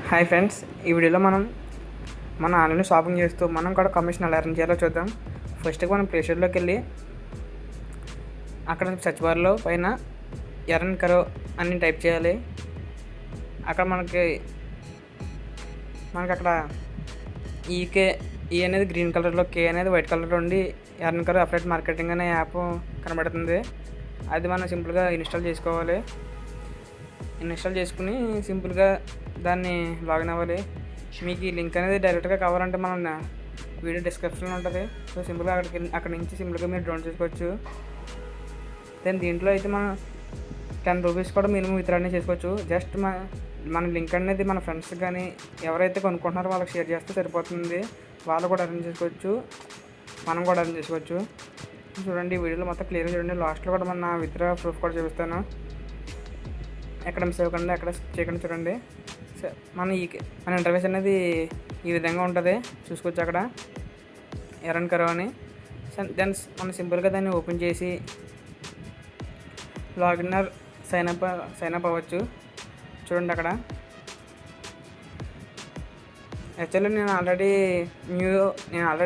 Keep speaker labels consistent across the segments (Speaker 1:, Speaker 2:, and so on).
Speaker 1: Hi friends, ఈ వీడియోలో మన ఆన్లైన్లో షాపింగ్ చేస్తూ మనం కూడా కమిషన్ ఎలా ఎర్న్ చేయాలో చూద్దాం. ఫస్ట్గా మనం ప్లేస్టోర్లోకి వెళ్ళి అక్కడ సెర్చ్ బార్లో పైన ఎర్న్ కరో అని టైప్ చేయాలి. అక్కడ మనకి అక్కడ ఈ అనేది గ్రీన్ కలర్లో, కే అనేది వైట్ కలర్లో ఉండి ఎర్న్ కరో అఫిలియేట్ మార్కెటింగ్ అనే యాప్ కనబడుతుంది. అది మనం సింపుల్గా ఇన్స్టాల్ చేసుకోవాలి. ఇన్స్టాల్ చేసుకుని సింపుల్గా దాన్ని లాగిన్ అవ్వాలి. మీకు ఈ లింక్ అనేది డైరెక్ట్గా కావాలంటే మనం వీడియో డిస్క్రిప్షన్లో ఉంటుంది. సో సింపుల్గా అక్కడి నుంచి సింపుల్గా మీరు డౌన్లోడ్ చేసుకోవచ్చు. దెన్ దీంట్లో అయితే మనం ₹10 కూడా మినిమం విత్డ్రా చేసుకోవచ్చు. జస్ట్ మన లింక్ అనేది మన ఫ్రెండ్స్ కానీ ఎవరైతే కొనుక్కుంటున్నారో వాళ్ళకి షేర్ చేస్తే సరిపోతుంది. వాళ్ళు కూడా అరేంజ్ చేసుకోవచ్చు, మనం కూడా అరేంజ్ చేసుకోవచ్చు. చూడండి, వీడియోలో మొత్తం క్లియర్గా చూడండి. లాస్ట్లో కూడా మన విత్డ్రా ప్రూఫ్ కూడా చూపిస్తాను. ఎక్కడ మిస్ అవ్వకుండా ఎక్కడ చేయకుండా చూడండి. మన ఇంటర్ఫేస్ అనేది ఈ విధంగా ఉంటుంది, చూసుకోవచ్చు. అక్కడ ఎర్న్ కరో అని దెన్ మనం సింపుల్గా దాన్ని ఓపెన్ చేసి లాగిన్నర్ సైన్ అప్ అవ్వచ్చు. చూడండి, అక్కడ యాక్చువల్లీ నేను ఆల్రెడీ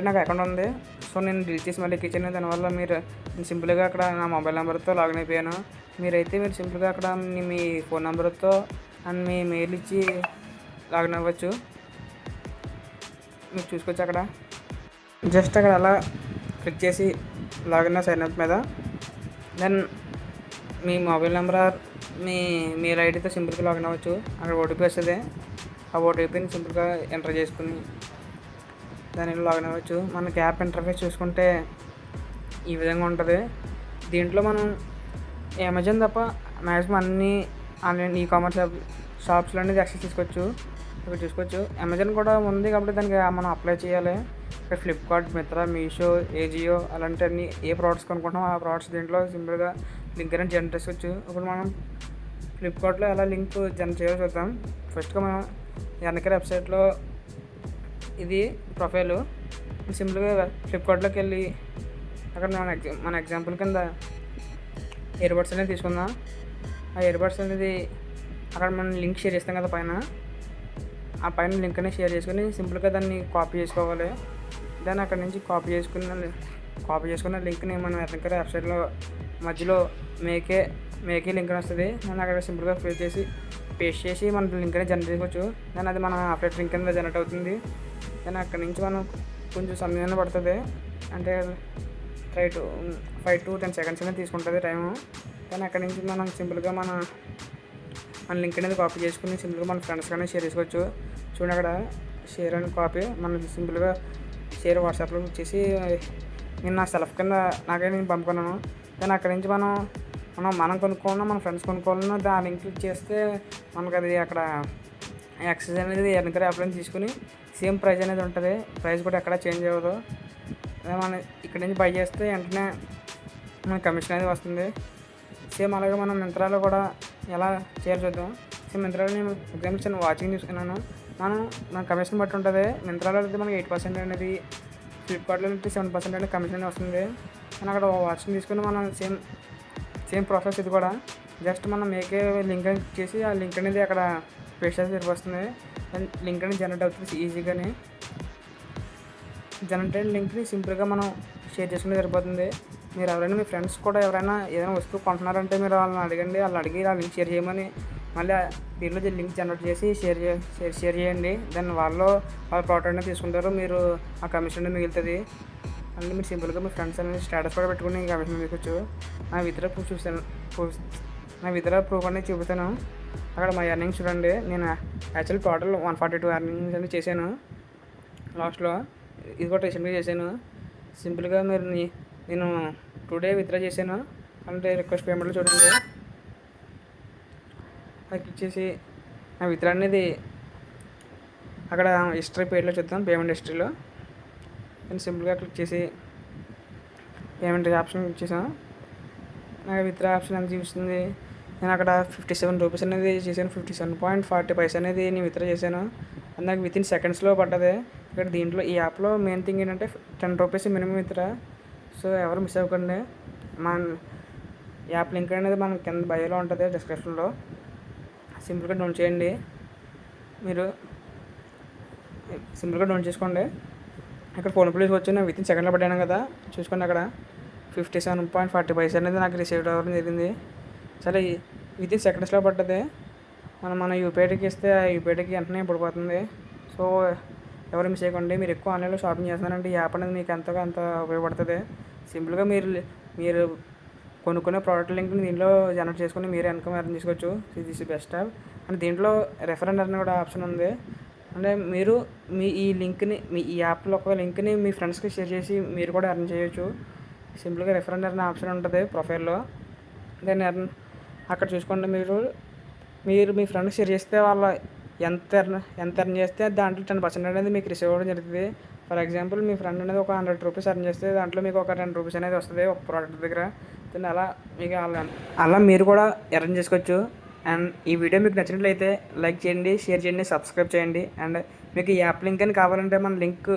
Speaker 1: నాకు అకౌంట్ ఉంది. సో నేను డిలీట్ చేసి మళ్ళీ ఎక్కించాను. దానివల్ల నేను సింపుల్గా అక్కడ నా మొబైల్ నెంబర్తో లాగిన్ అయిపోయాను. మీరు సింపుల్గా అక్కడ మీ ఫోన్ నెంబర్తో అండ్ మీ మెయిల్ ఇచ్చి లాగిన్ అవ్వచ్చు. మీరు చూసుకోవచ్చు. అక్కడ జస్ట్ అక్కడ అలా క్లిక్ చేసి లాగిన్ సైన్ అప్ మీద దెన్ మీ మొబైల్ నెంబర్ మీ మెయిల్ ఐడితో సింపుల్గా లాగిన్ అవ్వచ్చు. అక్కడ ఓటీపీ వస్తుంది. ఆ ఓటీపీని సింపుల్గా ఎంటర్ చేసుకుని దానిలో లాగిన్ అవ్వచ్చు. మనకి యాప్ ఇంటర్ఫేస్ చూసుకుంటే ఈ విధంగా ఉంటుంది. దీంట్లో మనం అమెజాన్ తప్ప మ్యాక్సిమం అన్ని ఆన్లైన్ ఈ-కామర్స్ షాప్స్లో అనేది యాక్సెస్ తీసుకోవచ్చు. ఇక్కడ చూసుకోవచ్చు. అమెజాన్ కూడా ఉంది కాబట్టి దానికి మనం అప్లై చేయాలి. ఇక్కడ ఫ్లిప్కార్ట్, మిత్రా, మీషో, ఏజియో అలాంటి అన్ని ఏ ప్రోడక్ట్స్ కొనుక్కుంటామో ఆ ప్రోడక్ట్స్ దీంట్లో సింపుల్గా లింక్ అనేది జనరేట్ చేసుకోవచ్చు. ఇప్పుడు మనం ఫ్లిప్కార్ట్లో ఎలా లింక్ జనరేట్ చేయాలో చూద్దాం. ఫస్ట్గా మనం ఎన్కే వెబ్సైట్లో ఇది ప్రొఫైలు సింపుల్గా ఫ్లిప్కార్ట్లోకి వెళ్ళి అక్కడ మన ఎగ్జాంపుల్ కింద ఇయర్బడ్స్ అనేది తీసుకుందాం. ఆ ఇయర్బడ్స్ అనేది అక్కడ మనం లింక్ షేర్ చేస్తాం కదా పైన, ఆ పైన లింక్ అనేది షేర్ చేసుకుని సింపుల్గా దాన్ని కాపీ చేసుకోవాలి. దాన్ని అక్కడ నుంచి కాపీ చేసుకున్న లింక్ని మనం ఎన్కే వెబ్సైట్లో మధ్యలో మేకే లింక్ అని వస్తుంది. మనం అక్కడ సింపుల్గా పేస్ట్ చేసి మన లింక్ అనేది జనరేట్ చేసుకోవచ్చు. దాన్ని అది మన అప్డేట్ లింక్ కింద జనరేట్ అవుతుంది. దాన్ని అక్కడి నుంచి మనం కొంచెం సమయం పడుతుంది, అంటే 5 to 10 seconds అనేది తీసుకుంటుంది టైము. కానీ అక్కడి నుంచి మనం సింపుల్గా మన లింక్ అనేది కాపీ చేసుకుని సింపుల్గా మన ఫ్రెండ్స్ కానీ షేర్ చేసుకోవచ్చు. చూడండి, అక్కడ షేర్ అని కాపీ మనం సింపుల్గా షేర్ వాట్సాప్లో వచ్చేసి నేను నా సెల్ఫ్ కింద నేను పంపుకున్నాను. దాన్ని అక్కడి నుంచి మనం కొనుక్కోవాలన్నా మన ఫ్రెండ్స్ కొనుక్కోవాలన్నా దాని లింక్ క్లిక్ చేస్తే మనకు అది అక్కడ యాక్సెస్ అనేది ఎన్కే యాప్లో తీసుకుని సేమ్ ప్రైస్ అనేది ఉంటుంది. ప్రైస్ కూడా ఎక్కడ చేంజ్ అవ్వదు. మనం ఇక్కడి నుంచి బై చేస్తే వెంటనే మనకి కమిషన్ అనేది వస్తుంది. సేమ్ అలాగే మనం మింత్రాలో కూడా ఎలా చేయాలి చూద్దాం. సేమ్ మింత్రాలో నేను ఎగ్జాంపుల్ వాచింగ్ తీసుకున్నాను. మన కమిషన్ బట్టి ఉంటుంది. మింత్రాలో అయితే మనకి 8% అనేది, ఫ్లిప్కార్ట్లో అయితే 7% అనేది కమిషన్ అనేది వస్తుంది. మనం అక్కడ వాచింగ్ తీసుకుని మనం సేమ్ ప్రాసెస్ ఇది కూడా జస్ట్ మనం మేకే లింక్ అని చేసి ఆ లింక్ అనేది అక్కడ పేస్ట్ చేసి సరిపోతుంది. లింక్ అనేది జనరేట్ అవుతుంది ఈజీగానే. జనరేటెడ్ లింక్ని సింపుల్గా మనం షేర్ చేసుకుంటే సరిపోతుంది. మీరు ఎవరైనా మీ ఫ్రెండ్స్ కూడా ఎవరైనా ఏదైనా వస్తువు కొంటున్నారంటే మీరు వాళ్ళని అడిగి ఆ లింక్ షేర్ చేయమని మళ్ళీ దీనిలో లింక్ జనరేట్ చేసి షేర్ చేయండి. దాన్ని వాళ్ళ ప్రోడక్ట్ అనేది తీసుకుంటారు. మీరు ఆ కమిషన్ అనేది మిగులుతుంది. అంటే మీరు సింపుల్గా మీ ఫ్రెండ్స్ అనేది స్టేటస్ కూడా పెట్టుకుని కమిషన్ మిగచ్చు. నా విత్డ్రా ప్రూఫ్ అనేది చూపుతాను. అక్కడ మా ఎర్నింగ్స్ చూడండి. నేను యాక్చువల్లీ టోటల్ 142 ఎర్నింగ్స్ అనేది చేశాను లాస్ట్లో. ఇది కూడా రీసెంట్గా చేశాను. సింపుల్గా నేను టుడే విత్డ్రా చేశాను అంటే రిక్వెస్ట్ పేమెంట్లో చూడండి. అది క్లిక్ చేసి నా విత్డ్రా అనేది అక్కడ హిస్టరీ పేజ్లో చూద్దాం. పేమెంట్ హిస్టరీలో నేను సింపుల్గా క్లిక్ చేసి పేమెంట్ ఆప్షన్ క్లిక్ చేసాను. నాకు విత్డ్రా ఆప్షన్ ఎంత చూపిస్తుంది. నేను అక్కడ ₹57 అనేది చేశాను. 57.40 అనేది నేను విత్డ్రా చేశాను. అది నాకు వితిన్ సెకండ్స్లో పడ్డది. ఇక్కడ దీంట్లో ఈ యాప్లో మెయిన్ థింగ్ ఏంటంటే ₹10 మినిమం విత్డ్రా. సో ఎవరు మిస్ అవ్వకండి. మన యాప్ లింక్ అనేది మన కింద బయోలో ఉంటుంది, డిస్క్రిప్షన్లో. సింపుల్గా డౌన్లోడ్ చేయండి. మీరు సింపుల్గా డౌన్లోడ్ చేసుకోండి. ఇక్కడ ఫోన్పే వచ్చి నేను విత్ ఇన్ సెకండ్లో పడ్డాను కదా, చూసుకోండి అక్కడ 57.40 అనేది నాకు రిసీవ్ అవ్వడం జరిగింది. సరే విత్ ఇన్ సెకండ్స్లో పడ్డది. మన యూపీఐకి ఇస్తే ఆ యూపీఐకి వెంటనే పడిపోతుంది. సో ఎవరు మిస్ చేయకండి. మీరు ఎక్కువ ఆన్లైన్లో షాపింగ్ చేస్తున్నారంటే ఈ యాప్ అనేది మీకు ఎంతగా అంత ఉపయోగపడుతుంది. సింపుల్గా మీరు కొనుక్కునే ప్రోడక్ట్ లింక్ని దీంట్లో జనరేట్ చేసుకుని మీరే ఇన్కమ్ ఎర్న్ చేసుకోవచ్చు. This best app. అండ్ దీంట్లో రెఫరెండ్ అని కూడా ఆప్షన్ ఉంది. అంటే మీరు ఈ లింక్ని ఈ యాప్లో ఒక లింక్ని మీ ఫ్రెండ్స్కి షేర్ చేసి మీరు కూడా ఎర్న్ చేయొచ్చు. సింపుల్గా రెఫరెండ్ అనే ఆప్షన్ ఉంటుంది ప్రొఫైల్లో. దాన్ని అక్కడ చూసుకోండి. మీరు మీ ఫ్రెండ్కి షేర్ చేస్తే వాళ్ళ ఎంత ఎర్న్ చేస్తే దాంట్లో 10% అనేది మీకు రిసీవ్ అవ్వడం జరుగుతుంది. ఫర్ ఎగ్జాంపుల్ మీ ఫ్రెండ్ అనేది ఒక 100 రూపీస్ ఎర్న్ చేస్తే దాంట్లో మీకు ఒక 10 రూపీస్ అనేది వస్తుంది ఒక ప్రోడక్ట్ దగ్గర. దాన్ని అలా మీకు అలా మీరు కూడా ఎర్న్ చేసుకోవచ్చు. అండ్ ఈ వీడియో మీకు నచ్చినట్లయితే లైక్ చేయండి, షేర్ చేయండి, సబ్స్క్రైబ్ చేయండి. అండ్ మీకు ఈ యాప్ లింక్ అని కావాలంటే మన లింక్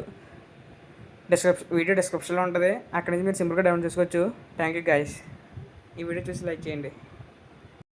Speaker 1: వీడియో డిస్క్రిప్షన్లో ఉంటుంది. అక్కడి నుంచి మీరు సింపుల్గా డౌన్లోడ్ చేసుకోవచ్చు. Thank you guys. ఈ వీడియో చూసి లైక్ చేయండి.